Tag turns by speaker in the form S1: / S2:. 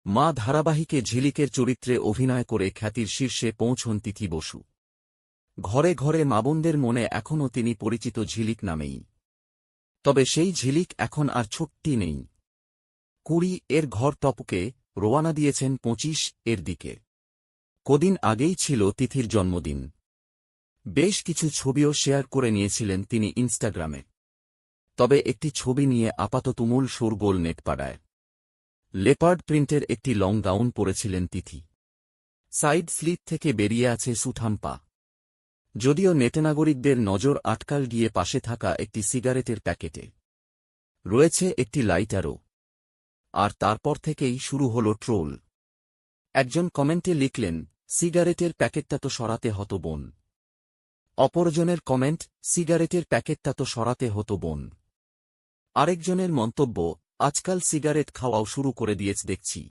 S1: মা ধারাবাহিকে ঝিলিকের চরিত্রে অভিনয় করে খ্যাতির শীর্ষে পৌঁছন তিথি বসু। ঘরে ঘরে মাবোনদের মনে এখনও তিনি পরিচিত ঝিলিক নামেই। তবে সেই ঝিলিক এখন আর ছোট্টি নেই। 20 এর ঘর টপকে রোয়ানা দিয়েছেন 25 এর দিকে। কদিন আগেই ছিল তিথির জন্মদিন। বেশ কিছু ছবিও শেয়ার করে নিয়েছিলেন তিনি ইনস্টাগ্রামে। তবে একটি ছবি নিয়ে আপাতত তুমুল শোরগোল নেটপাড়ায়। লেপার্ড প্রিন্টের একটি লং গাউন পরেছিলেন তিথি। সাইড স্লিট থেকে বেরিয়ে আছে সুঠাম পা। যদিও নেটেনাগরিকদের নজর আটকাল গিয়ে পাশে থাকা একটি সিগারেটের প্যাকেটে। রয়েছে একটি লাইটারও। আর তারপর থেকেই শুরু হল ট্রোল। একজন কমেন্টে লিখলেন, সিগারেটের প্যাকেটটা তো সরাতে হতো বোন। অপরজনের কমেন্ট, সিগারেটের প্যাকেটটা তো সরাতে হতো বোন। আরেকজনের মন্তব্য, আজকাল সিগারেট খাওয়াও শুরু করে দিয়েছ দেখছি।